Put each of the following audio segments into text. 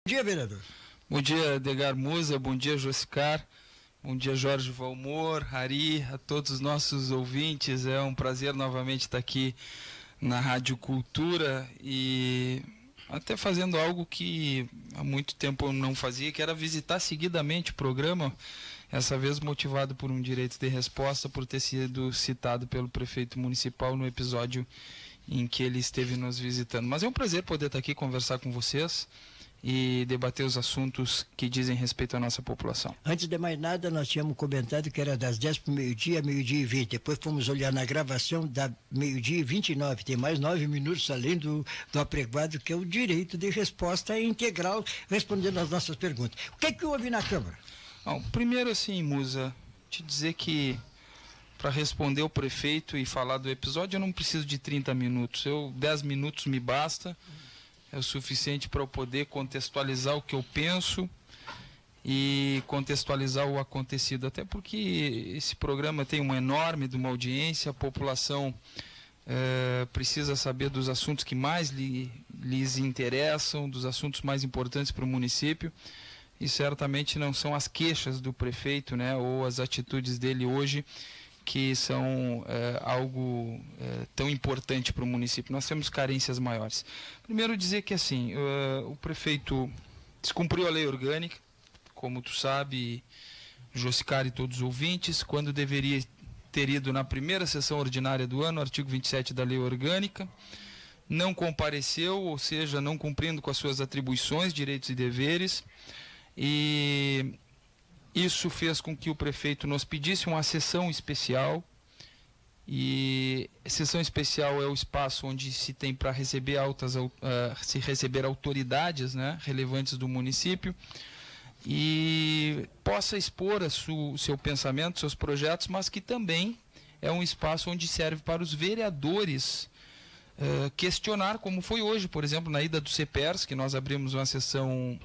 dia, vereador. Bom dia, Edgar Musa, bom dia, Josicar, bom dia, Jorge Valmor, Ari, a todos os nossos ouvintes. É um prazer novamente estar aqui na Rádio Cultura e até fazendo algo que há muito tempo eu não fazia, que era visitar seguidamente o programa, essa vez motivado por um direito de resposta, por ter sido citado pelo prefeito municipal no episódio em que ele esteve nos visitando. Mas é um prazer poder estar aqui conversar com vocês e debater os assuntos que dizem respeito à nossa população. Antes de mais nada, nós tínhamos comentado que era das 10 para o meio-dia, meio-dia e 20. Depois fomos olhar na gravação da meio-dia e 29. Tem mais 9 minutos além do apregoado, que é o direito de resposta integral, respondendo às nossas perguntas. O que é que houve na Câmara? Bom, primeiro assim, Musa, te dizer que para responder o prefeito e falar do episódio eu não preciso de 30 minutos. 10 minutos me basta. É o suficiente para eu poder contextualizar o que eu penso e contextualizar o acontecido. Até porque esse programa tem uma enorme de uma audiência, a população precisa saber dos assuntos que mais lhes interessam, dos assuntos mais importantes para o município. E certamente não são as queixas do prefeito, né, ou as atitudes dele hoje que são algo tão importante para o município. Nós temos carências maiores. Primeiro dizer que assim, o prefeito descumpriu a lei orgânica, como tu sabe, Josicar e todos os ouvintes, quando deveria ter ido na primeira sessão ordinária do ano, artigo 27 da lei orgânica, não compareceu, ou seja, não cumprindo com as suas atribuições, direitos e deveres, e isso fez com que o prefeito nos pedisse uma sessão especial, e a sessão especial é o espaço onde se tem para receber receber autoridades, né, relevantes do município, e possa expor o seu pensamento, seus projetos, mas que também é um espaço onde serve para os vereadores questionar, como foi hoje, por exemplo, na ida do CEPERS, que nós abrimos uma sessão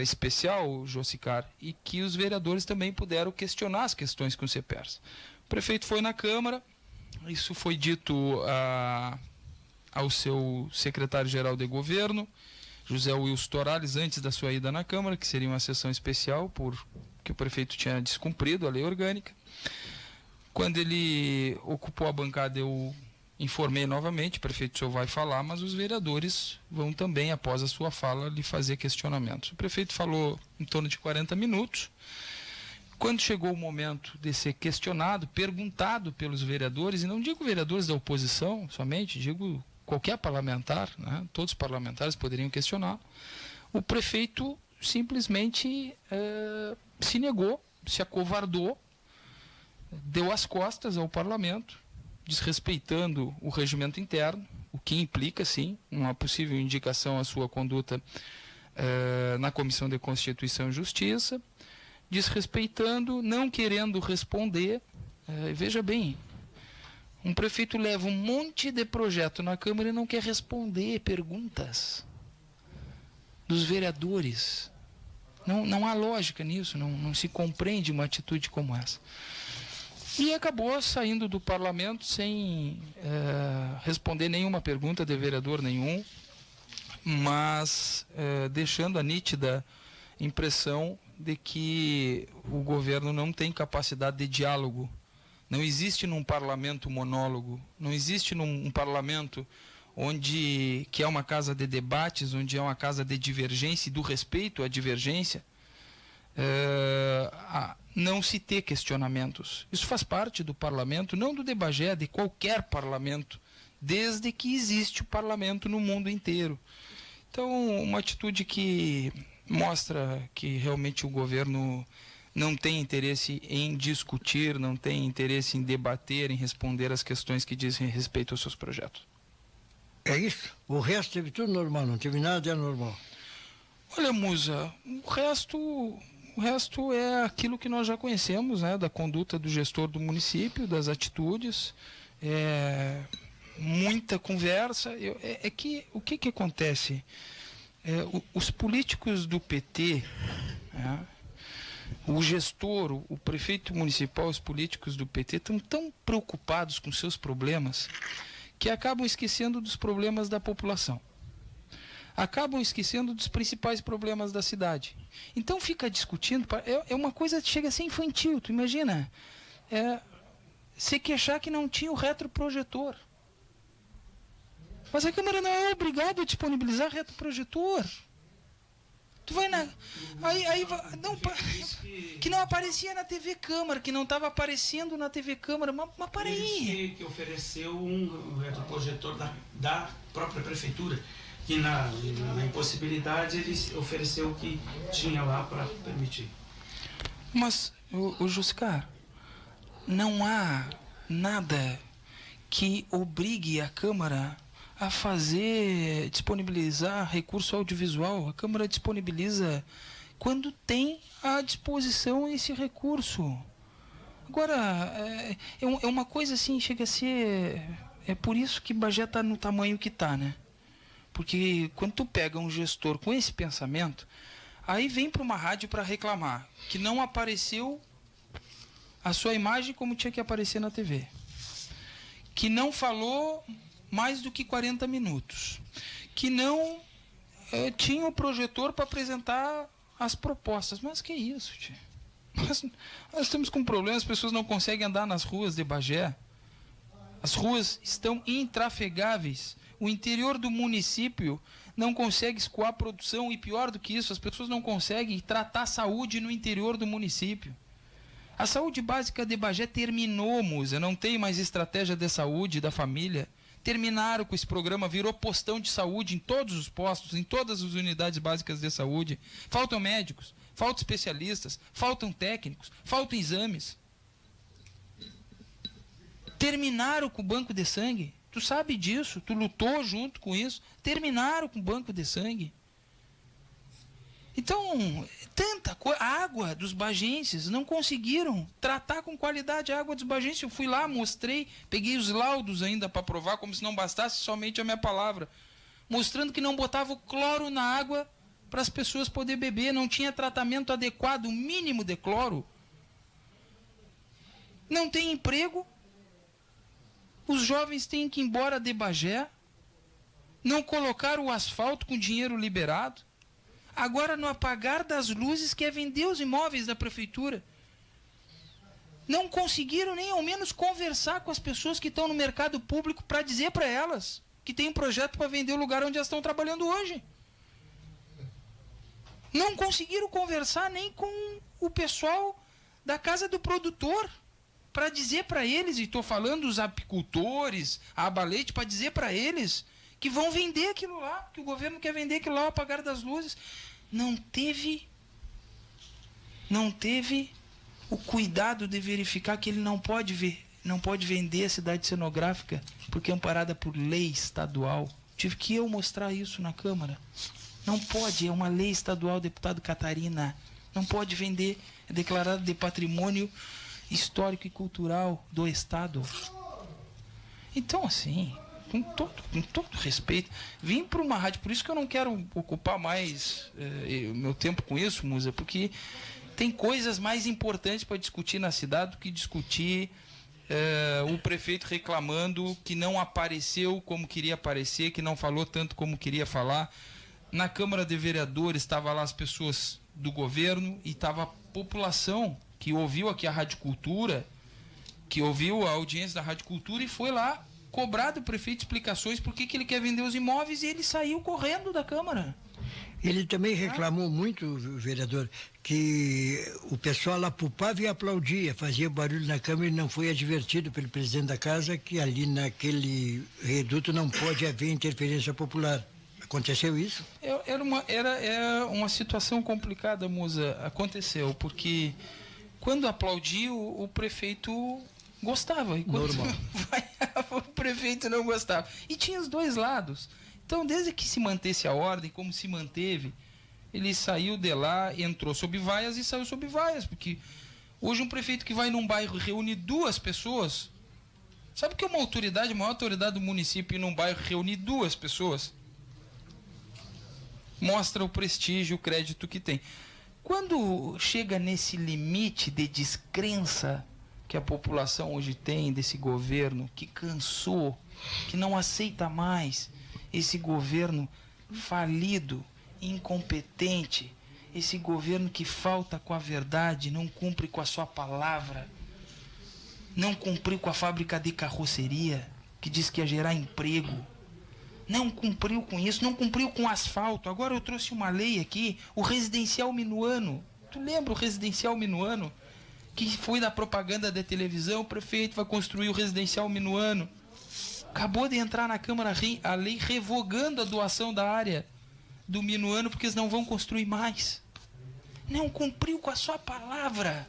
especial, Josicar, e que os vereadores também puderam questionar as questões com o CEPERS. O prefeito foi na Câmara, isso foi dito ao seu secretário-geral de governo, José Wilson Torales, antes da sua ida na Câmara, que seria uma sessão especial, porque o prefeito tinha descumprido a lei orgânica. Quando ele ocupou a bancada, eu informei novamente, o prefeito só vai falar, mas os vereadores vão também, após a sua fala, lhe fazer questionamentos. O prefeito falou em torno de 40 minutos. Quando chegou o momento de ser questionado, perguntado pelos vereadores, e não digo vereadores da oposição somente, digo qualquer parlamentar, né, todos os parlamentares poderiam questionar, o prefeito simplesmente se negou, se acovardou, deu as costas ao parlamento, desrespeitando o regimento interno, o que implica, sim, uma possível indicação à sua conduta na Comissão de Constituição e Justiça, desrespeitando, não querendo responder. Veja bem, um prefeito leva um monte de projeto na Câmara e não quer responder perguntas dos vereadores. Não há lógica nisso, não se compreende uma atitude como essa. E acabou saindo do parlamento sem responder nenhuma pergunta de vereador nenhum, mas deixando a nítida impressão de que o governo não tem capacidade de diálogo. Não existe num parlamento monólogo, não existe num parlamento que é uma casa de debates, onde é uma casa de divergência e do respeito à divergência, não se ter questionamentos. Isso faz parte do parlamento, não do de Bagé, de qualquer parlamento, desde que existe o parlamento no mundo inteiro. Então, uma atitude que mostra que realmente o governo não tem interesse em discutir, não tem interesse em debater, em responder às questões que dizem respeito aos seus projetos. É isso? O resto teve tudo normal, não teve nada de anormal? Olha, Musa, o resto é aquilo que nós já conhecemos, né, da conduta do gestor do município, das atitudes, muita conversa. O que acontece? Os políticos do PT, o gestor, o prefeito municipal, os políticos do PT estão tão preocupados com seus problemas que acabam esquecendo dos problemas da população. acabam esquecendo dos principais problemas da cidade. Então fica discutindo, é uma coisa que chega a ser infantil, tu imagina, se queixar que não tinha o retroprojetor. Mas a Câmara não é obrigada a disponibilizar retroprojetor. Tu vai na... que não aparecia na TV Câmara, que não estava aparecendo na TV Câmara, mas para aí. Que ofereceu um retroprojetor da própria prefeitura, que na impossibilidade ele ofereceu o que tinha lá para permitir. Mas, o Juscar, não há nada que obrigue a Câmara a disponibilizar recurso audiovisual. A Câmara disponibiliza quando tem à disposição esse recurso. Agora, é uma coisa assim, chega a ser... É por isso que Bagé está no tamanho que está, né? Porque quando tu pega um gestor com esse pensamento, aí vem para uma rádio para reclamar que não apareceu a sua imagem como tinha que aparecer na TV. Que não falou mais do que 40 minutos. Que não tinha o projetor para apresentar as propostas. Mas que isso, tio? Nós estamos com um problema, as pessoas não conseguem andar nas ruas de Bagé. As ruas estão intrafegáveis. O interior do município não consegue escoar a produção e, pior do que isso, as pessoas não conseguem tratar a saúde no interior do município. A saúde básica de Bagé terminou, Musa. Não tem mais estratégia de saúde da família. Terminaram com esse programa, virou postão de saúde em todos os postos, em todas as unidades básicas de saúde. Faltam médicos, faltam especialistas, faltam técnicos, faltam exames. Terminaram com o banco de sangue. Tu sabe disso, tu lutou junto com isso. Terminaram com o banco de sangue. Então, tanta coisa. A água dos bagenses não conseguiram tratar com qualidade a água dos bagenses. Eu fui lá, mostrei, peguei os laudos ainda para provar, como se não bastasse somente a minha palavra. Mostrando que não botava o cloro na água para as pessoas poderem beber. Não tinha tratamento adequado, o mínimo de cloro. Não tem emprego. Os jovens têm que ir embora de Bagé. Não colocaram o asfalto com dinheiro liberado. Agora, no apagar das luzes, quer vender os imóveis da prefeitura. Não conseguiram nem ao menos conversar com as pessoas que estão no mercado público para dizer para elas que tem um projeto para vender o lugar onde elas estão trabalhando hoje. Não conseguiram conversar nem com o pessoal da casa do produtor para dizer para eles, e estou falando os apicultores, a Abalete, para dizer para eles que vão vender aquilo lá, que o governo quer vender aquilo lá, o apagar das luzes. Não teve o cuidado de verificar que ele não pode vender a cidade cenográfica, porque é amparada por lei estadual. Tive que eu mostrar isso na Câmara. Não pode, é uma lei estadual, deputado Catarina. Não pode vender, é declarado de patrimônio histórico e cultural do Estado. Então, assim, com todo respeito, vim para uma rádio, por isso que eu não quero ocupar mais o meu tempo com isso, Musa, porque tem coisas mais importantes para discutir na cidade do que discutir o prefeito reclamando que não apareceu como queria aparecer, que não falou tanto como queria falar. Na Câmara de Vereadores estava lá as pessoas do governo e estava a população que ouviu aqui a Rádio Cultura, que ouviu a audiência da Rádio Cultura e foi lá cobrar do prefeito explicações por que ele quer vender os imóveis, e ele saiu correndo da Câmara. Ele também reclamou muito, vereador, que o pessoal apupava e aplaudia, fazia barulho na Câmara e não foi advertido pelo presidente da casa que ali naquele reduto não pode haver interferência popular. Aconteceu isso? Era uma situação complicada, Musa. Aconteceu, porque quando aplaudiu, o prefeito gostava. E quando vaiava, o prefeito não gostava. E tinha os dois lados. Então, desde que se mantesse a ordem, como se manteve, ele saiu de lá, entrou sob vaias e saiu sob vaias. Porque hoje um prefeito que vai num bairro e reúne duas pessoas, sabe que uma autoridade, a maior autoridade do município, ir num bairro reunir duas pessoas, mostra o prestígio, o crédito que tem. Quando chega nesse limite de descrença que a população hoje tem desse governo, que cansou, que não aceita mais esse governo falido, incompetente, esse governo que falta com a verdade, não cumpre com a sua palavra, não cumpriu com a fábrica de carroceria, que diz que ia gerar emprego, não cumpriu com isso, não cumpriu com o asfalto. Agora eu trouxe uma lei aqui, o residencial minuano. Tu lembra o residencial minuano? Que foi da propaganda da televisão, o prefeito vai construir o residencial minuano. Acabou de entrar na Câmara a lei revogando a doação da área do minuano, porque eles não vão construir mais. Não cumpriu com a sua palavra.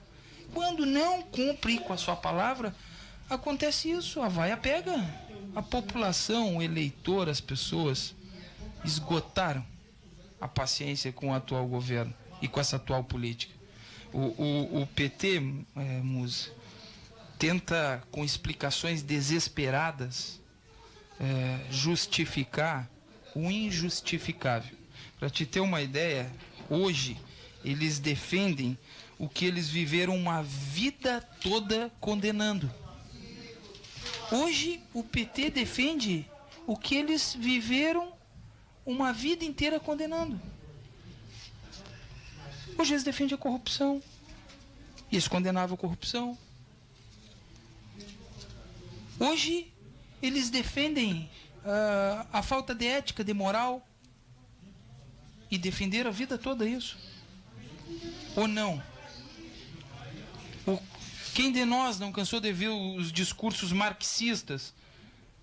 Quando não cumpre com a sua palavra, acontece isso, a vaia pega. A população, o eleitor, as pessoas esgotaram a paciência com o atual governo e com essa atual política. O PT, Musa, tenta, com explicações desesperadas, justificar o injustificável. Para te ter uma ideia, hoje eles defendem o que eles viveram uma vida toda condenando. Hoje o PT defende o que eles viveram uma vida inteira condenando. Hoje eles defendem a corrupção. E eles condenavam a corrupção. Hoje eles defendem a falta de ética, de moral. E defenderam a vida toda isso. Ou não? Quem de nós não cansou de ver os discursos marxistas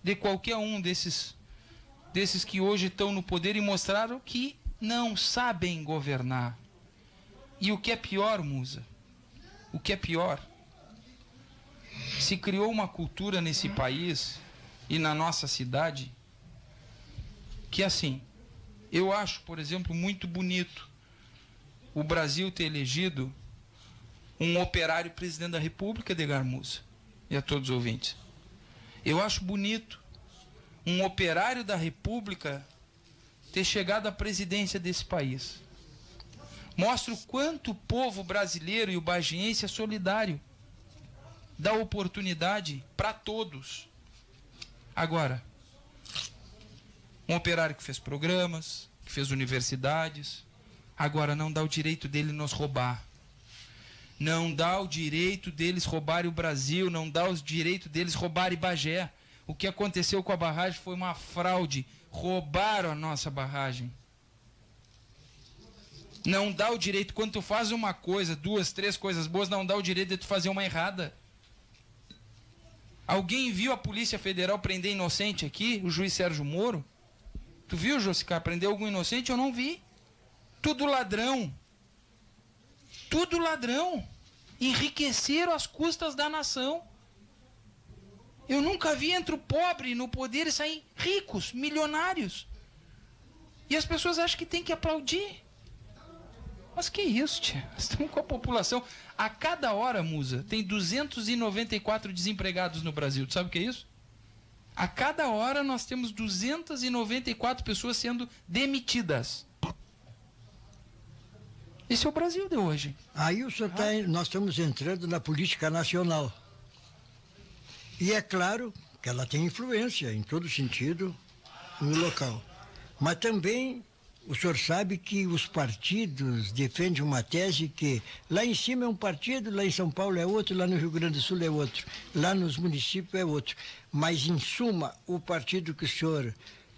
de qualquer um desses que hoje estão no poder e mostraram que não sabem governar? E o que é pior, Musa, o que é pior, se criou uma cultura nesse país e na nossa cidade que, assim, eu acho, por exemplo, muito bonito o Brasil ter elegido um operário presidente da República, Edgar Musa, e a todos os ouvintes. Eu acho bonito um operário da República ter chegado à presidência desse país. Mostra o quanto o povo brasileiro e o bagiense é solidário. Dá oportunidade para todos. Agora, um operário que fez programas, que fez universidades, agora não dá o direito dele nos roubar. Não dá o direito deles roubarem o Brasil, não dá o direito deles roubarem Bagé. O que aconteceu com a barragem foi uma fraude. Roubaram a nossa barragem. Não dá o direito, quando tu faz uma coisa, 2, 3 coisas boas, não dá o direito de tu fazer uma errada. Alguém viu a Polícia Federal prender inocente aqui, o juiz Sérgio Moro? Tu viu, Josicar, prender algum inocente? Eu não vi. Tudo ladrão. Tudo ladrão. Enriqueceram às custas da nação. Eu nunca vi entre o pobre no poder e sair ricos, milionários. E as pessoas acham que tem que aplaudir. Mas que isso, tia? Estamos com a população. A cada hora, Musa, tem 294 desempregados no Brasil. Tu sabe o que é isso? A cada hora nós temos 294 pessoas sendo demitidas. Esse é o Brasil de hoje. Aí o senhor nós estamos entrando na política nacional. E é claro que ela tem influência em todo sentido no local. Mas também o senhor sabe que os partidos defendem uma tese que lá em cima é um partido, lá em São Paulo é outro, lá no Rio Grande do Sul é outro, lá nos municípios é outro. Mas, em suma, o partido que o senhor,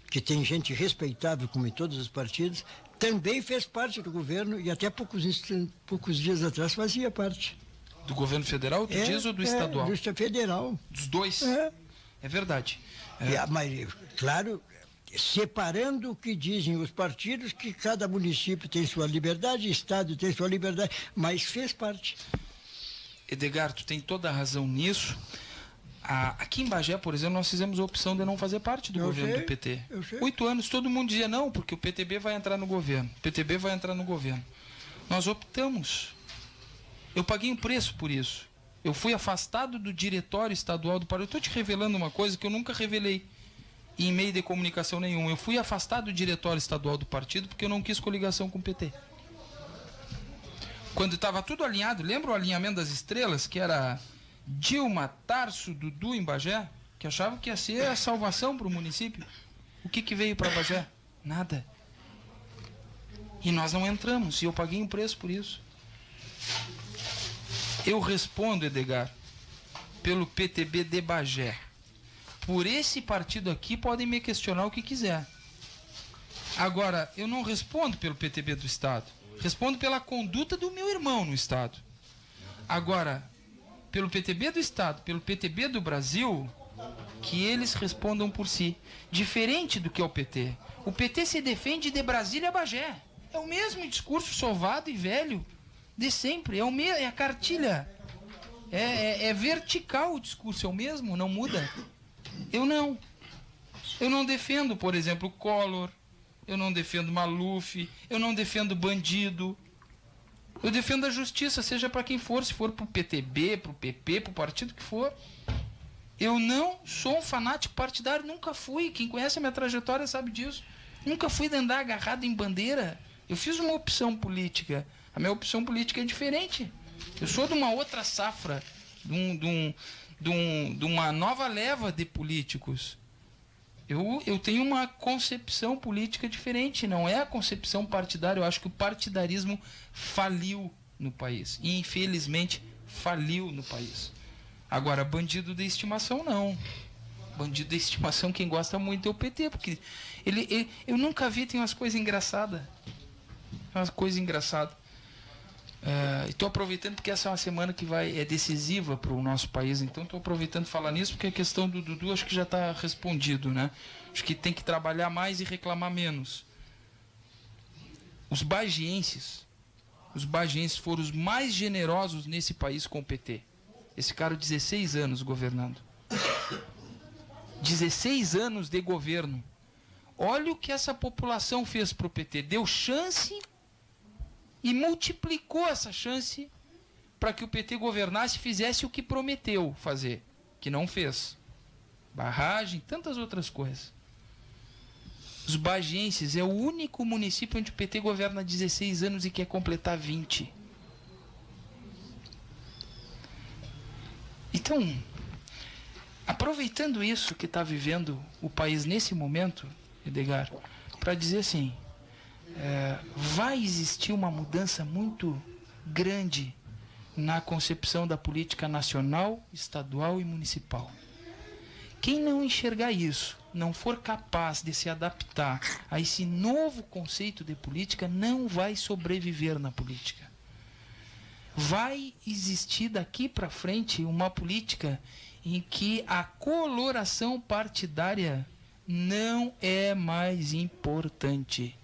que tem gente respeitável, como em todos os partidos, também fez parte do governo e até poucos dias atrás fazia parte. Do governo federal, tu diz, ou do estadual? Do federal. Dos dois? É verdade. Mas, claro, separando o que dizem os partidos, que cada município tem sua liberdade, estado tem sua liberdade, mas fez parte. Edgar, tu tem toda a razão nisso. Aqui em Bagé, por exemplo, nós fizemos a opção de não fazer parte do governo do PT. 8 anos, todo mundo dizia não, porque o PTB vai entrar no governo. O PTB vai entrar no governo. Nós optamos. Eu paguei um preço por isso. Eu fui afastado do diretório estadual do partido. Eu estou te revelando uma coisa que eu nunca revelei em meio de comunicação nenhum. Eu fui afastado do diretório estadual do partido porque eu não quis coligação com o PT. Quando estava tudo alinhado, lembra o alinhamento das estrelas, que era Dilma, Tarso, Dudu em Bagé, que achavam que ia ser a salvação para o município? O que veio para Bagé? Nada. E nós não entramos, e eu paguei um preço por isso. Eu respondo, Edgar, pelo PTB de Bagé. Por esse partido aqui, podem me questionar o que quiser. Agora, eu não respondo pelo PTB do Estado. Respondo pela conduta do meu irmão no Estado. Agora, pelo PTB do Estado, pelo PTB do Brasil, que eles respondam por si. Diferente do que é o PT. O PT se defende de Brasília a Bagé. É o mesmo discurso sovado e velho de sempre. É a cartilha. É vertical o discurso, é o mesmo, não muda. Eu não defendo, por exemplo, Collor. Eu não defendo Maluf. Eu não defendo bandido. Eu defendo a justiça, seja para quem for, se for para o PTB, para o PP, para o partido que for. Eu não sou um fanático partidário, nunca fui. Quem conhece a minha trajetória sabe disso. Nunca fui de andar agarrado em bandeira. Eu fiz uma opção política. A minha opção política é diferente. Eu sou de uma outra safra, de uma nova leva de políticos. Eu tenho uma concepção política diferente, não é a concepção partidária. Eu acho que o partidarismo faliu no país. E, infelizmente, faliu no país. Agora, bandido de estimação, não. Bandido de estimação, quem gosta muito é o PT, porque eu nunca vi, tem umas coisas engraçadas. Estou aproveitando porque essa é uma semana que é decisiva para o nosso país, então estou aproveitando falar nisso porque a questão do Dudu acho que já está respondido, né? Acho que tem que trabalhar mais e reclamar menos. Os bagienses foram os mais generosos nesse país com o PT. Esse cara 16 anos governando. 16 anos de governo. Olha o que essa população fez para o PT. Deu chance e multiplicou essa chance para que o PT governasse e fizesse o que prometeu fazer, que não fez. Barragem, tantas outras coisas. Os bagienses é o único município onde o PT governa há 16 anos e quer completar 20. Então, aproveitando isso que está vivendo o país nesse momento, Edgar, para dizer assim, vai existir uma mudança muito grande na concepção da política nacional, estadual e municipal. Quem não enxergar isso, não for capaz de se adaptar a esse novo conceito de política, não vai sobreviver na política. Vai existir daqui para frente uma política em que a coloração partidária não é mais importante.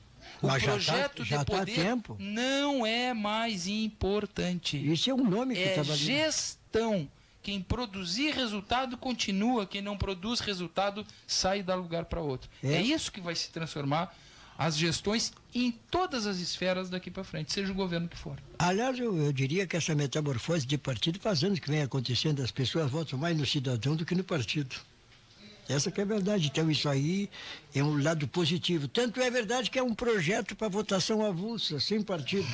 O projeto de poder não é mais importante. Isso é um nome que está valendo. Gestão. Quem produzir resultado continua, quem não produz resultado sai e dá lugar para outro. É isso que vai se transformar as gestões em todas as esferas daqui para frente, seja o governo que for. Aliás, eu diria que essa metamorfose de partido faz anos que vem acontecendo, as pessoas votam mais no cidadão do que no partido. Essa que é a verdade. Então isso aí é um lado positivo. Tanto é verdade que é um projeto para votação avulsa, sem partido.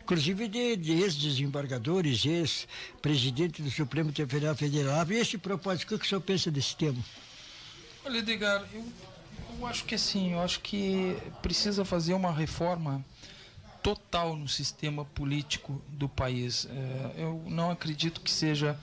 Inclusive de ex-desembargadores, ex-presidente do Supremo Tribunal Federal. E esse propósito, o que o senhor pensa desse tema? Olha, Edgar, eu acho que assim, eu acho que precisa fazer uma reforma total no sistema político do país. Eu não acredito que seja...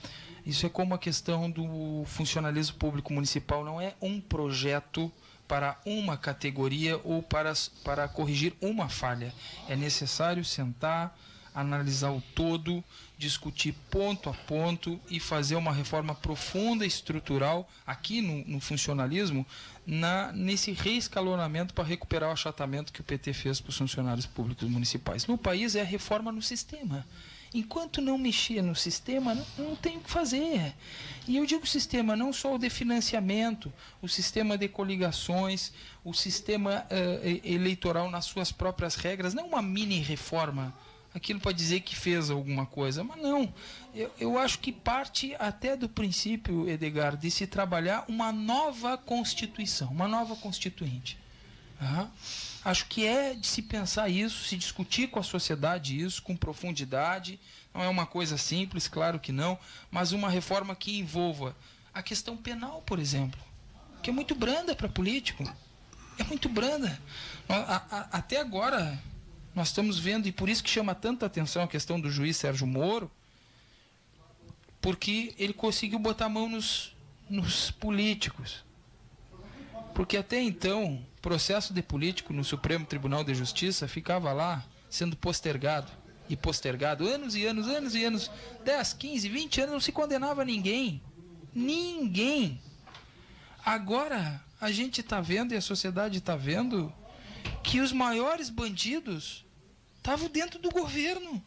Isso é como a questão do funcionalismo público municipal, não é um projeto para uma categoria ou para corrigir uma falha. É necessário sentar, analisar o todo, discutir ponto a ponto e fazer uma reforma profunda e estrutural aqui no funcionalismo, nesse reescalonamento para recuperar o achatamento que o PT fez para os funcionários públicos municipais. No país é a reforma no sistema. Enquanto não mexer no sistema, não tem o que fazer. E eu digo sistema, não só o de financiamento, o sistema de coligações, o sistema eleitoral nas suas próprias regras, não uma mini reforma. Aquilo pode dizer que fez alguma coisa, mas não. Eu acho que parte até do princípio, Edgar, de se trabalhar uma nova Constituição, uma nova Constituinte. Acho que é de se pensar isso, se discutir com a sociedade isso, com profundidade. Não é uma coisa simples, claro que não, mas uma reforma que envolva a questão penal, por exemplo, que é muito branda para político. É muito branda. Até agora, Nós estamos vendo, e por isso que chama tanta atenção a questão do juiz Sérgio Moro, porque ele conseguiu botar a mão nos políticos. Porque até então, processo de político no Supremo Tribunal de Justiça ficava lá sendo postergado e postergado, anos e anos, 10, 15, 20 anos, não se condenava ninguém. Ninguém. Agora, a gente está vendo, e a sociedade está vendo, que os maiores bandidos estavam dentro do governo.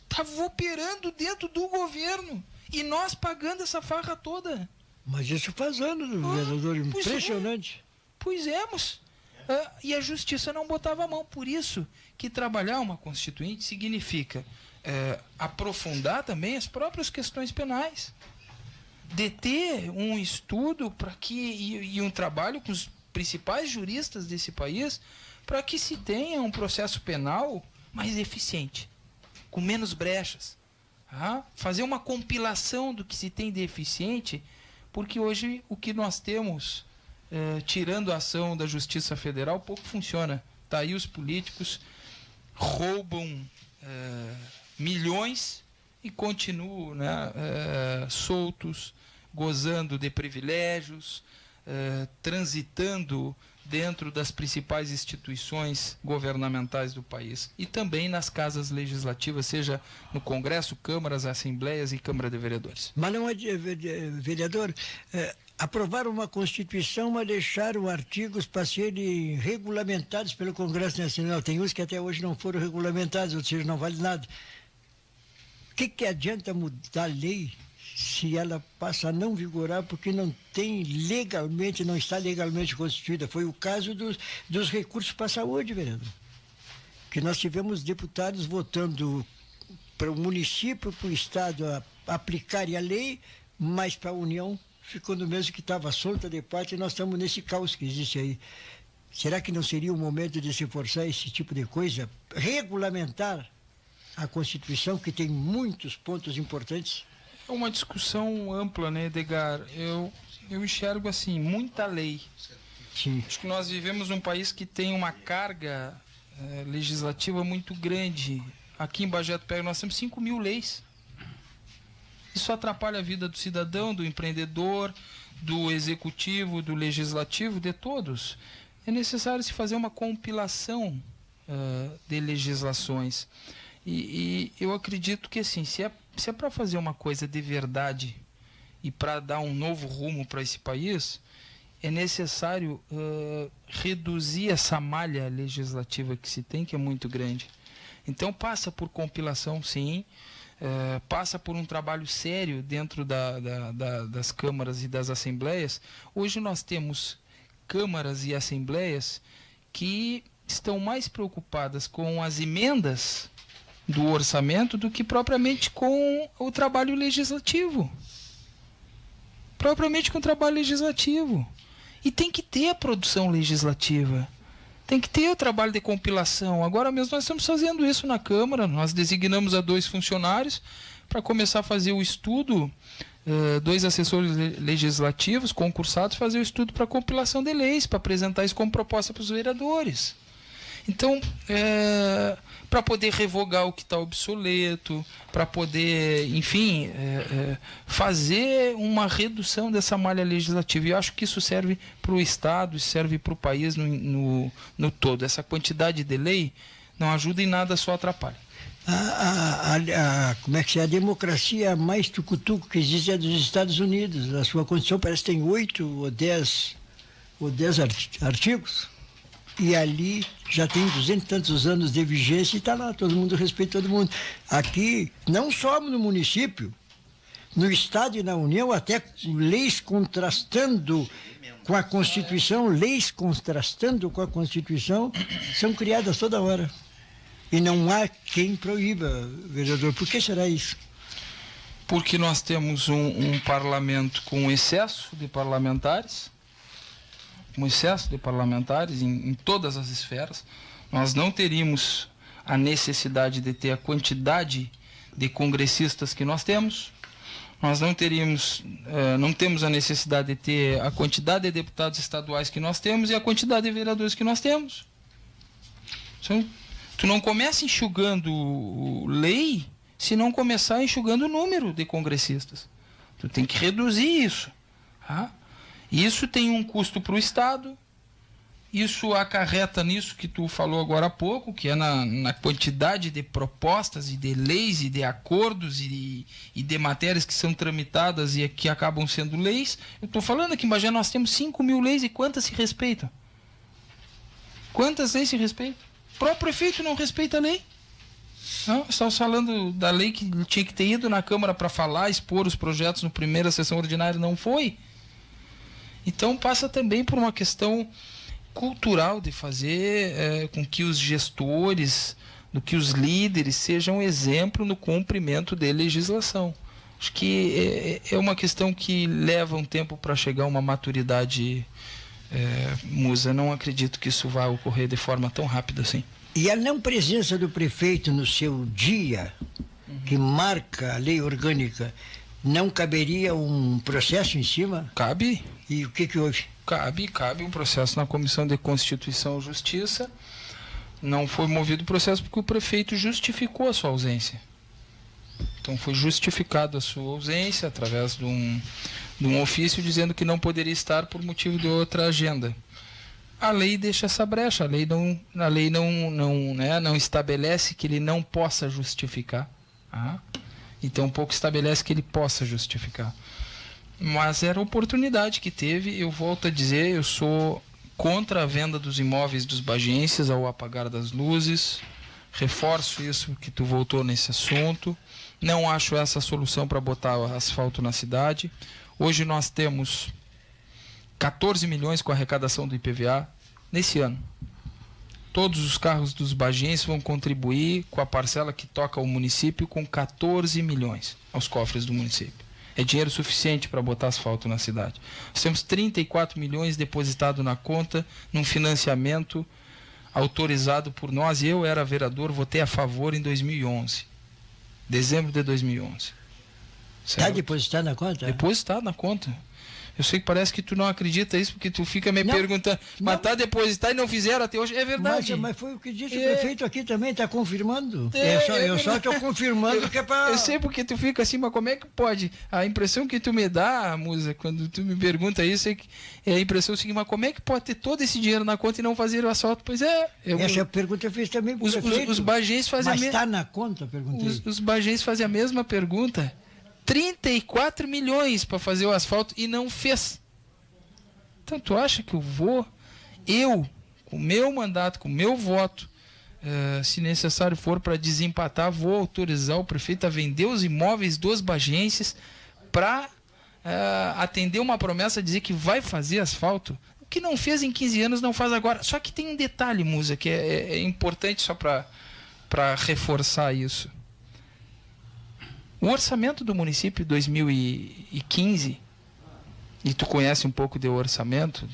Estavam operando dentro do governo. E nós pagando essa farra toda. Mas isso faz anos, vereador, impressionante. Pois é, mas... e a justiça não botava a mão. Por isso que trabalhar uma constituinte significa aprofundar também as próprias questões penais. De ter um estudo e um trabalho com os principais juristas desse país para que se tenha um processo penal mais eficiente, com menos brechas. Fazer uma compilação do que se tem de eficiente, porque hoje o que nós temos, tirando a ação da Justiça Federal, pouco funciona. Está aí os políticos roubam milhões e continuam soltos, gozando de privilégios, transitando dentro das principais instituições governamentais do país e também nas casas legislativas, seja no Congresso, câmaras, assembleias e Câmara de Vereadores. Mas não é, vereador, aprovaram uma Constituição, mas deixaram artigos para serem regulamentados pelo Congresso Nacional. Tem uns que até hoje não foram regulamentados, ou seja, não vale nada. O que adianta mudar a lei se ela passa a não vigorar porque não está legalmente constituída? Foi o caso dos recursos para a saúde, vereador. Que nós tivemos deputados votando para o município, para o Estado aplicarem a lei, mas para a União ficou no mesmo que estava solta de parte, e nós estamos nesse caos que existe aí. Será que não seria o momento de se forçar esse tipo de coisa? Regulamentar a Constituição, que tem muitos pontos importantes? É uma discussão ampla, né, Edgar? Eu enxergo assim, muita lei. Sim. Acho que nós vivemos num país que tem uma carga legislativa muito grande. Aqui em Bagé do Pega nós temos 5.000 leis. Isso atrapalha a vida do cidadão, do empreendedor, do executivo, do legislativo, de todos. É necessário se fazer uma compilação de legislações. E eu acredito que, assim, se é para fazer uma coisa de verdade e para dar um novo rumo para esse país, é necessário reduzir essa malha legislativa que se tem, que é muito grande. Então passa por compilação, sim, passa por um trabalho sério dentro das câmaras e das assembleias. Hoje nós temos câmaras e assembleias que estão mais preocupadas com as emendas do orçamento do que propriamente com o trabalho legislativo. E tem que ter a produção legislativa. Tem que ter o trabalho de compilação. Agora mesmo nós estamos fazendo isso na Câmara. Nós designamos a 2 funcionários para começar a fazer o estudo, 2 assessores legislativos concursados, fazer o estudo para compilação de leis, para apresentar isso como proposta para os vereadores. Então, para poder revogar o que está obsoleto, para poder, enfim, fazer uma redução dessa malha legislativa. E eu acho que isso serve para o Estado, serve para o país no todo. Essa quantidade de lei não ajuda em nada, só atrapalha. Como é que é? A democracia mais tucutuco que existe é dos Estados Unidos. A sua Constituição parece que tem 8 ou 10 artigos. E ali já tem 200 e tantos anos de vigência e está lá, todo mundo respeita todo mundo. Aqui, não só no município, no Estado e na União, até leis contrastando com a Constituição, são criadas toda hora. E não há quem proíba, vereador. Por que será isso? Porque nós temos um parlamento com excesso de parlamentares, em todas as esferas. Nós não teríamos a necessidade de ter a quantidade de congressistas que nós temos. Nós não temos a necessidade de ter a quantidade de deputados estaduais que nós temos e a quantidade de vereadores que nós temos. Tu não começa enxugando lei se não começar enxugando o número de congressistas. Tu tem que reduzir isso. Tá? Isso tem um custo para o Estado. Isso acarreta nisso que tu falou agora há pouco, que é na quantidade de propostas e de leis e de acordos e de matérias que são tramitadas e que acabam sendo leis. Eu estou falando aqui, mas já nós temos 5.000 leis e quantas se respeitam? Quantas leis se respeitam? O próprio prefeito não respeita a lei. Não, estamos falando da lei que tinha que ter ido na Câmara para falar, expor os projetos na primeira sessão ordinária, não foi. Então passa também por uma questão cultural de fazer com que os gestores, do que os líderes sejam exemplo no cumprimento de legislação. Acho que é uma questão que leva um tempo para chegar a uma maturidade, Musa. Não acredito que isso vá ocorrer de forma tão rápida assim. E a não presença do prefeito no seu dia, que marca a lei orgânica, não caberia um processo em cima? Cabe. E o que houve? Cabe um processo na Comissão de Constituição e Justiça. Não foi movido o processo porque o prefeito justificou a sua ausência. Então foi justificado a sua ausência através de um ofício dizendo que não poderia estar por motivo de outra agenda. A lei deixa essa brecha, a lei não estabelece que ele não possa justificar. Então pouco estabelece que ele possa justificar. Mas era a oportunidade que teve. Eu volto a dizer, eu sou contra a venda dos imóveis dos bagenses ao apagar das luzes. Reforço isso que tu voltou nesse assunto. Não acho essa a solução para botar asfalto na cidade. Hoje nós temos 14 milhões com a arrecadação do IPVA nesse ano. Todos os carros dos bagenses vão contribuir com a parcela que toca ao município com 14 milhões aos cofres do município. É dinheiro suficiente para botar asfalto na cidade. Nós temos 34 milhões depositado na conta, num financiamento autorizado por nós. Eu era vereador, votei a favor em 2011. Dezembro de 2011. Está depositado na conta? Depositado na conta. Eu sei que parece que tu não acredita isso, porque tu fica me perguntando, mas está depositado e não fizeram até hoje. É verdade. Mas foi o que disse o prefeito aqui também, está confirmando. Eu só estou confirmando que é para... Eu sei porque tu fica assim, mas como é que pode? A impressão que tu me dá, Musa, quando tu me pergunta isso, é a impressão seguinte, mas como é que pode ter todo esse dinheiro na conta e não fazer o asfalto? Pois é. Essa pergunta eu fiz também para o prefeito. Os bagenses fazem mas está na conta, perguntei. Os bagenses fazem a mesma pergunta. 34 milhões para fazer o asfalto e não fez. Então tu acha que eu, com o meu mandato, com o meu voto, se necessário for para desempatar, vou autorizar o prefeito a vender os imóveis dos bagenses para atender uma promessa, dizer que vai fazer asfalto? O que não fez em 15 anos não faz agora. Só que tem um detalhe, Musa, que é importante só para reforçar isso. O orçamento do município de 2015, e tu conhece um pouco de orçamento,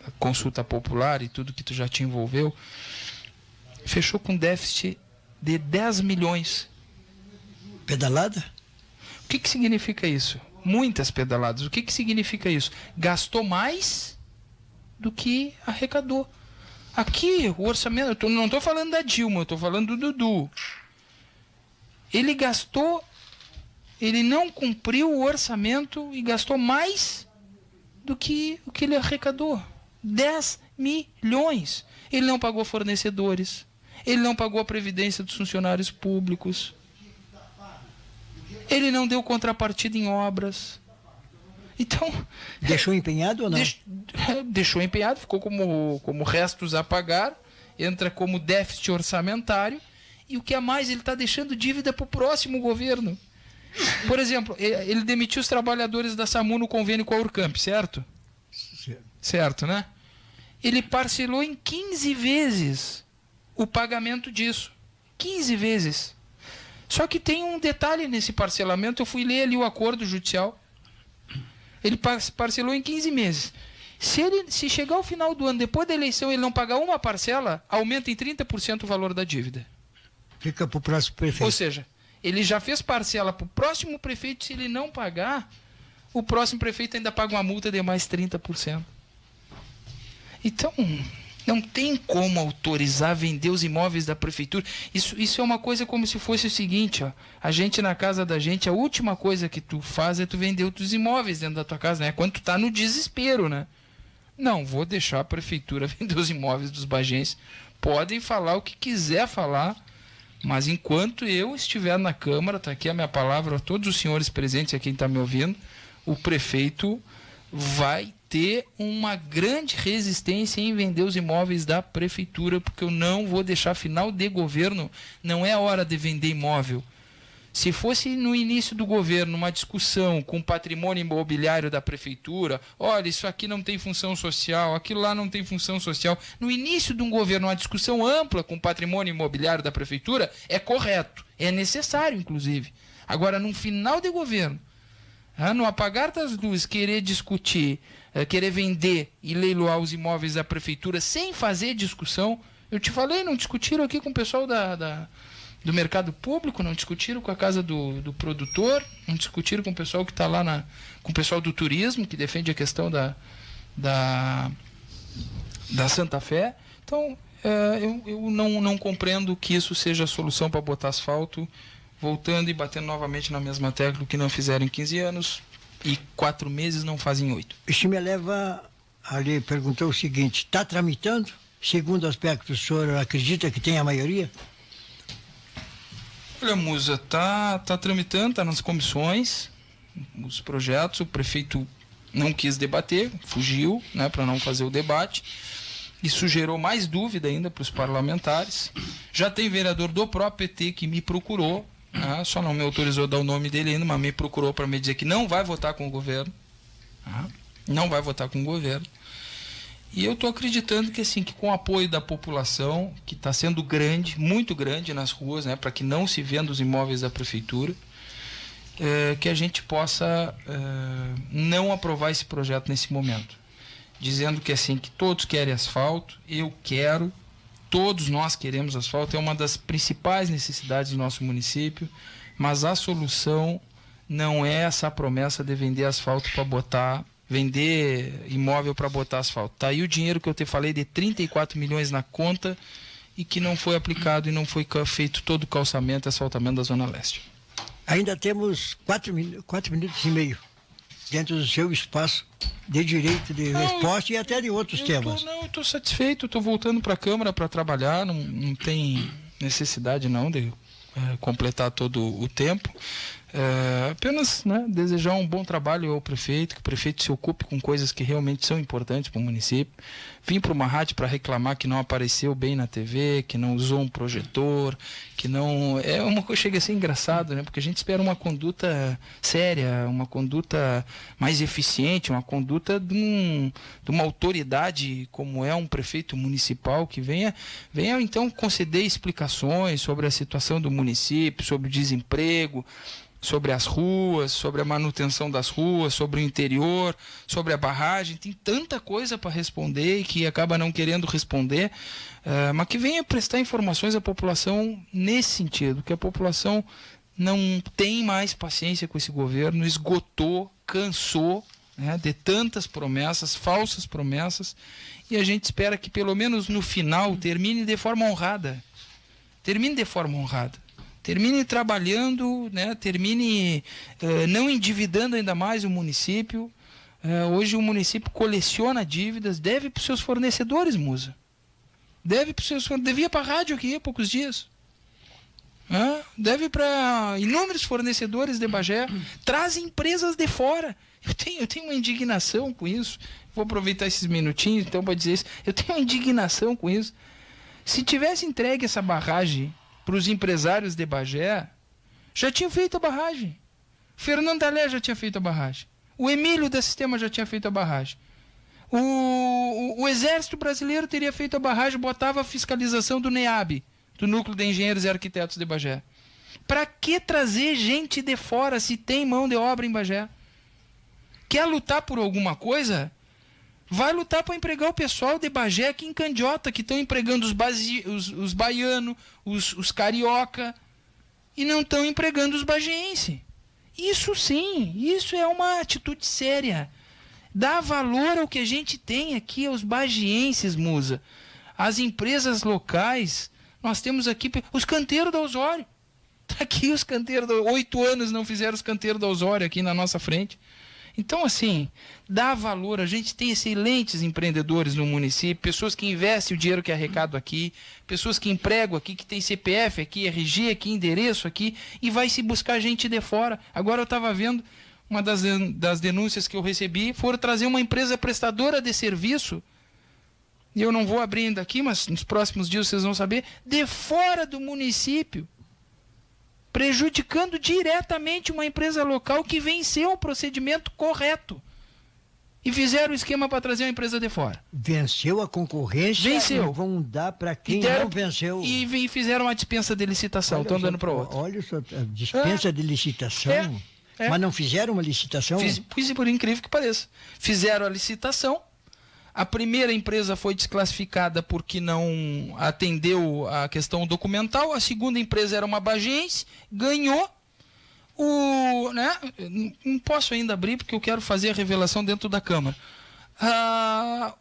a consulta popular e tudo que tu já te envolveu, fechou com déficit de 10 milhões. Pedalada? O que significa isso? Muitas pedaladas. O que significa isso? Gastou mais do que arrecadou. Aqui, o orçamento, eu não estou falando da Dilma, eu estou falando do Dudu. Ele não cumpriu o orçamento e gastou mais do que o que ele arrecadou. 10 milhões. Ele não pagou fornecedores. Ele não pagou a previdência dos funcionários públicos. Ele não deu contrapartida em obras. Então... Deixou empenhado ou não? Deixou empenhado, ficou como restos a pagar, entra como déficit orçamentário, e o que é mais, ele está deixando dívida para o próximo governo. Por exemplo, ele demitiu os trabalhadores da SAMU no convênio com a Urcamp, certo? Certo, né? Ele parcelou em 15 vezes o pagamento disso. 15 vezes. Só que tem um detalhe nesse parcelamento, eu fui ler ali o acordo judicial. Ele parcelou em 15 meses. Se chegar ao final do ano, depois da eleição, ele não pagar uma parcela, aumenta em 30% o valor da dívida. Fica para o próximo prefeito. Ou seja, ele já fez parcela para o próximo prefeito, se ele não pagar, o próximo prefeito ainda paga uma multa de mais 30%. Então, Não tem como autorizar vender os imóveis da prefeitura. Isso é uma coisa como se fosse o seguinte, ó. A gente na casa da gente, a última coisa que tu faz é tu vender os teus imóveis dentro da tua casa, né? Quando tu tá no desespero, né? Não, vou deixar a prefeitura vender os imóveis dos bagenses. Podem falar o que quiser falar, mas enquanto eu estiver na Câmara, tá aqui a minha palavra a todos os senhores presentes e a quem está me ouvindo, o prefeito vai ter uma grande resistência em vender os imóveis da prefeitura, porque eu não vou deixar, final de governo, não é a hora de vender imóvel. Se fosse no início do governo uma discussão com o patrimônio imobiliário da prefeitura, olha, isso aqui não tem função social, aquilo lá não tem função social, no início de um governo, uma discussão ampla com o patrimônio imobiliário da prefeitura, é correto, é necessário, inclusive. Agora, no final de governo, no apagar das luzes, querer discutir, querer vender e leiloar os imóveis da prefeitura sem fazer discussão, eu te falei, não discutiram aqui com o pessoal do mercado público, não discutiram com a casa do produtor, não discutiram com o pessoal que está lá, com o pessoal do turismo, que defende a questão da Santa Fé. Então, eu não compreendo que isso seja a solução para botar asfalto, voltando e batendo novamente na mesma tecla, que não fizeram em 15 anos e 4 meses não fazem 8. Isso me leva ali, perguntou o seguinte, está tramitando? Segundo aspecto, o senhor acredita que tem a maioria? Olha, Musa, tá tramitando, tá nas comissões, os projetos, o prefeito não quis debater, fugiu, né, para não fazer o debate. Isso gerou mais dúvida ainda para os parlamentares. Já tem vereador do próprio PT que me procurou, só não me autorizou a dar o nome dele ainda, mas me procurou para me dizer que não vai votar com o governo. Não vai votar com o governo. E eu estou acreditando que, assim, que com o apoio da população, que está sendo grande, muito grande nas ruas, né, para que não se venda os imóveis da prefeitura, que a gente possa não aprovar esse projeto nesse momento. Dizendo que, assim, que todos querem asfalto, eu quero, todos nós queremos asfalto, é uma das principais necessidades do nosso município, mas a solução não é essa promessa de vender asfalto para vender imóvel para botar asfalto. Tá aí o dinheiro que eu te falei de 34 milhões na conta e que não foi aplicado e não foi feito todo o calçamento e asfaltamento da Zona Leste. Ainda temos 4 minutos e meio dentro do seu espaço de direito de resposta e até de outros temas. Eu estou satisfeito, estou voltando para a Câmara para trabalhar, não tem necessidade não de completar todo o tempo. Apenas, né, desejar um bom trabalho ao prefeito, que o prefeito se ocupe com coisas que realmente são importantes para o município. Vim para uma rádio para reclamar que não apareceu bem na TV, que não usou um projetor, que não... É uma coisa, chega a ser engraçado, né? Porque a gente espera uma conduta séria, uma conduta mais eficiente, uma conduta de uma autoridade como é um prefeito municipal que venha então conceder explicações sobre a situação do município, sobre o desemprego, sobre as ruas, sobre a manutenção das ruas, sobre o interior, sobre a barragem. Tem tanta coisa para responder e que acaba não querendo responder, mas que venha prestar informações à população nesse sentido, que a população não tem mais paciência com esse governo, esgotou, cansou, né, de tantas promessas, falsas promessas, e a gente espera que pelo menos no final termine de forma honrada. Termine trabalhando, né? Termine não endividando ainda mais o município. Hoje o município coleciona dívidas, deve para os seus fornecedores, Musa. Devia para a rádio aqui há poucos dias. Deve para inúmeros fornecedores de Bagé. Traz empresas de fora. Eu tenho uma indignação com isso. Vou aproveitar esses minutinhos então para dizer isso. Eu tenho uma indignação com isso. Se tivesse entregue essa barragem para os empresários de Bagé, já tinham feito a barragem. Fernando Alé já tinha feito a barragem. O Emílio da Sistema já tinha feito a barragem. O Exército Brasileiro teria feito a barragem, botava a fiscalização do NEAB, do Núcleo de Engenheiros e Arquitetos de Bagé. Para que trazer gente de fora se tem mão de obra em Bagé? Quer lutar por alguma coisa? Vai lutar para empregar o pessoal de Bagé aqui em Candiota, que estão empregando os baianos, os carioca, e não estão empregando os bageenses. Isso sim, isso é uma atitude séria. Dá valor ao que a gente tem aqui, aos bageenses, Musa. As empresas locais, nós temos aqui os canteiros da Osório. Está aqui os canteiros, 8 anos não fizeram os canteiros da Osório aqui na nossa frente. Então, assim, dá valor. A gente tem excelentes empreendedores no município, pessoas que investem o dinheiro que é arrecado aqui, pessoas que empregam aqui, que tem CPF aqui, RG aqui, endereço aqui, e vai se buscar gente de fora. Agora eu estava vendo, uma das denúncias que eu recebi, foram trazer uma empresa prestadora de serviço, e eu não vou abrir ainda aqui, mas nos próximos dias vocês vão saber, de fora do município, prejudicando diretamente uma empresa local que venceu o procedimento correto. E fizeram o esquema para trazer uma empresa de fora. Venceu a concorrência? Venceu. E vão dar para quem não venceu. E fizeram uma dispensa de licitação, estão dando para outra. Olha só, a dispensa de licitação. Mas não fizeram uma licitação? Pois, por incrível que pareça. Fizeram a licitação. A primeira empresa foi desclassificada porque não atendeu a questão documental. A segunda empresa era uma bagense, ganhou. Não posso ainda abrir porque eu quero fazer a revelação dentro da Câmara. A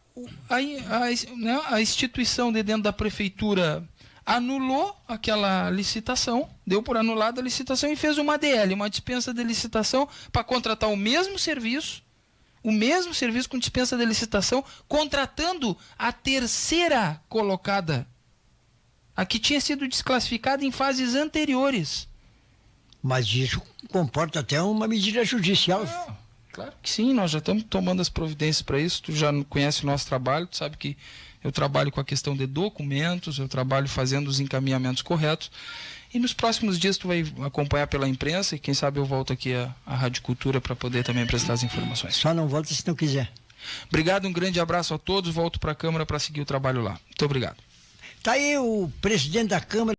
instituição de dentro da prefeitura anulou aquela licitação, deu por anulada a licitação e fez uma ADL, uma dispensa de licitação, para contratar o mesmo serviço com dispensa de licitação, contratando a terceira colocada, a que tinha sido desclassificada em fases anteriores. Mas isso comporta até uma medida judicial. Claro que sim, nós já estamos tomando as providências para isso. Tu já conhece o nosso trabalho, tu sabe que eu trabalho com a questão de documentos, eu trabalho fazendo os encaminhamentos corretos. E nos próximos dias tu vai acompanhar pela imprensa e quem sabe eu volto aqui à Rádio Cultura para poder também prestar as informações. Só não volta se não quiser. Obrigado, um grande abraço a todos. Volto para a Câmara para seguir o trabalho lá. Muito obrigado. Tá aí o presidente da Câmara.